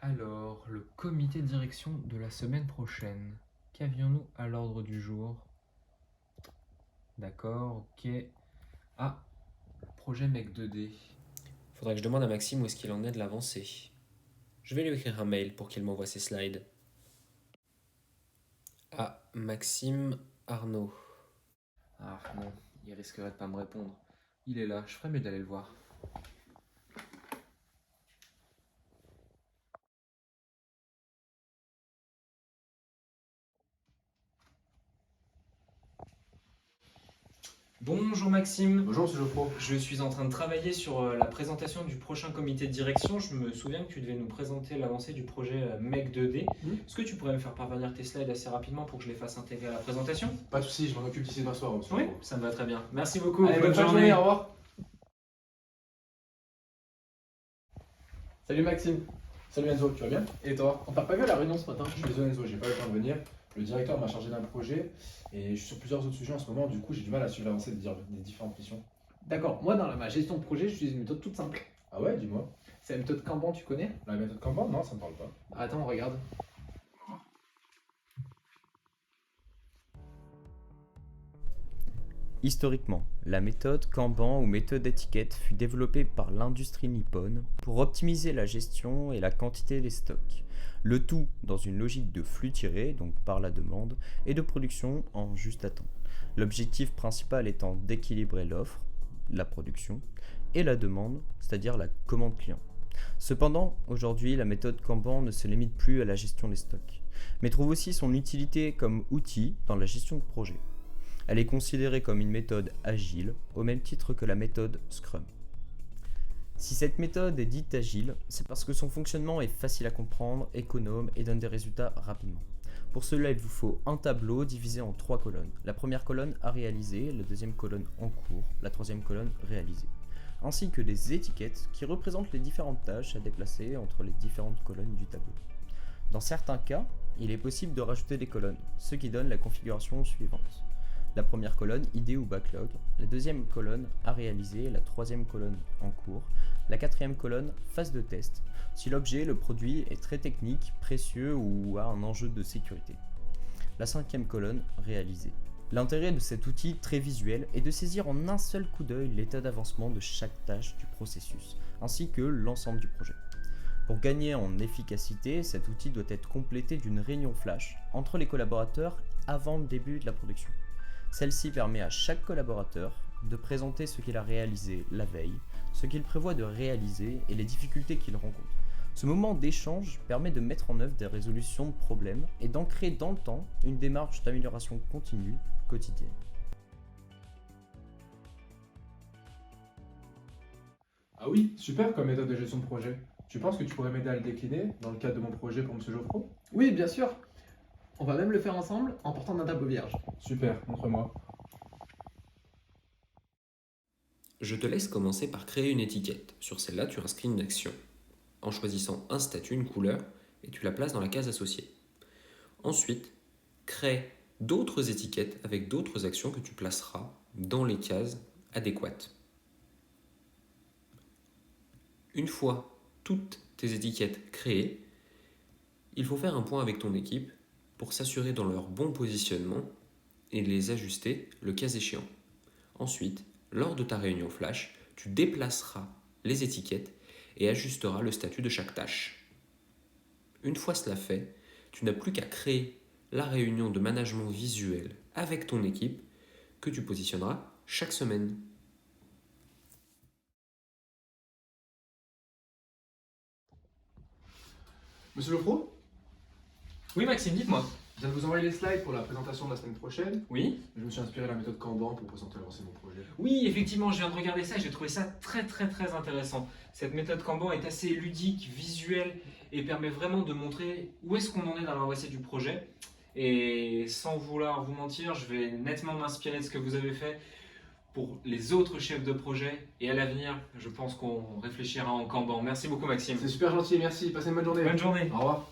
Alors, le comité de direction de la semaine prochaine. Qu'avions-nous à l'ordre du jour? D'accord, ok. Ah, projet Mec 2D. Faudrait que je demande à Maxime où est-ce qu'il en est de l'avancée. Je vais lui écrire un mail pour qu'il m'envoie ses slides. Ah, Maxime Arnaud. Ah non, il risquerait de pas me répondre. Il est là, je ferais mieux d'aller le voir. Bonjour Maxime. Bonjour Monsieur Geoffroy. Je suis en train de travailler sur la présentation du prochain comité de direction. Je me souviens que tu devais nous présenter l'avancée du projet Mec 2D. Est-ce que tu pourrais me faire parvenir tes slides assez rapidement pour que je les fasse intégrer à la présentation? Pas de soucis, je m'en occupe d'ici demain soir, Monsieur Oui, Geoffroy. ça me va très bien. Merci beaucoup. Allez, bonne fin de journée, au revoir. Salut Maxime. Salut Enzo, tu vas bien? Et toi? On t'a pas vu à la réunion ce matin? Je suis désolé Enzo, j'ai pas eu le temps de venir. Le directeur m'a chargé d'un projet et je suis sur plusieurs autres sujets en ce moment, du coup j'ai du mal à suivre l'avancée des différentes missions. D'accord, moi dans ma gestion de projet, j'utilise une méthode toute simple. Ah ouais, dis-moi. C'est la méthode Kanban, tu connais? La méthode Kanban? Non, ça me parle pas. Attends, regarde. Historiquement, la méthode Kanban ou méthode étiquette fut développée par l'industrie nippone pour optimiser la gestion et la quantité des stocks. Le tout dans une logique de flux tiré, donc par la demande, et de production en juste à temps. L'objectif principal étant d'équilibrer l'offre, la production, et la demande, c'est-à-dire la commande client. Cependant, aujourd'hui, la méthode Kanban ne se limite plus à la gestion des stocks, mais trouve aussi son utilité comme outil dans la gestion de projet. Elle est considérée comme une méthode agile, au même titre que la méthode Scrum. Si cette méthode est dite agile, c'est parce que son fonctionnement est facile à comprendre, économe et donne des résultats rapidement. Pour cela, il vous faut un tableau divisé en 3 colonnes. La première colonne à réaliser, la deuxième colonne en cours, la troisième colonne réalisée. Ainsi que des étiquettes qui représentent les différentes tâches à déplacer entre les différentes colonnes du tableau. Dans certains cas, il est possible de rajouter des colonnes, ce qui donne la configuration suivante. La première colonne, idée ou backlog, la deuxième colonne, à réaliser, la troisième colonne, en cours, la quatrième colonne, phase de test, si l'objet, le produit, est très technique, précieux ou a un enjeu de sécurité. La cinquième colonne, réalisé. L'intérêt de cet outil très visuel est de saisir en un seul coup d'œil l'état d'avancement de chaque tâche du processus, ainsi que l'ensemble du projet. Pour gagner en efficacité, cet outil doit être complété d'une réunion flash entre les collaborateurs avant le début de la production. Celle-ci permet à chaque collaborateur de présenter ce qu'il a réalisé la veille, ce qu'il prévoit de réaliser et les difficultés qu'il rencontre. Ce moment d'échange permet de mettre en œuvre des résolutions de problèmes et d'ancrer dans le temps une démarche d'amélioration continue, quotidienne. Ah oui, super comme méthode de gestion de projet. Tu penses que tu pourrais m'aider à le décliner dans le cadre de mon projet pour Monsieur Geoffroy? Oui, bien sûr. On va même le faire ensemble en portant un tableau vierge. Super, montre-moi. Je te laisse commencer par créer une étiquette. Sur celle-là, tu inscris une action. En choisissant un statut, une couleur, et tu la places dans la case associée. Ensuite, crée d'autres étiquettes avec d'autres actions que tu placeras dans les cases adéquates. Une fois toutes tes étiquettes créées, il faut faire un point avec ton équipe pour s'assurer dans leur bon positionnement et les ajuster le cas échéant. Ensuite, lors de ta réunion flash, tu déplaceras les étiquettes et ajusteras le statut de chaque tâche. Une fois cela fait, tu n'as plus qu'à créer la réunion de management visuel avec ton équipe que tu positionneras chaque semaine. Monsieur Geoffroy? Oui Maxime, dites-moi. Je viens de vous envoyer les slides pour la présentation de la semaine prochaine. Oui? Je me suis inspiré de la méthode Kanban pour présenter l'avancée de mon projet. Oui, effectivement, je viens de regarder ça et j'ai trouvé ça très intéressant. Cette méthode Kanban est assez ludique, visuelle et permet vraiment de montrer où est-ce qu'on en est dans l'avancée du projet. Et sans vouloir vous mentir, je vais nettement m'inspirer de ce que vous avez fait pour les autres chefs de projet. Et à l'avenir, je pense qu'on réfléchira en Kanban. Merci beaucoup Maxime. C'est super gentil, merci. Passez une bonne journée. Bonne journée. Au revoir.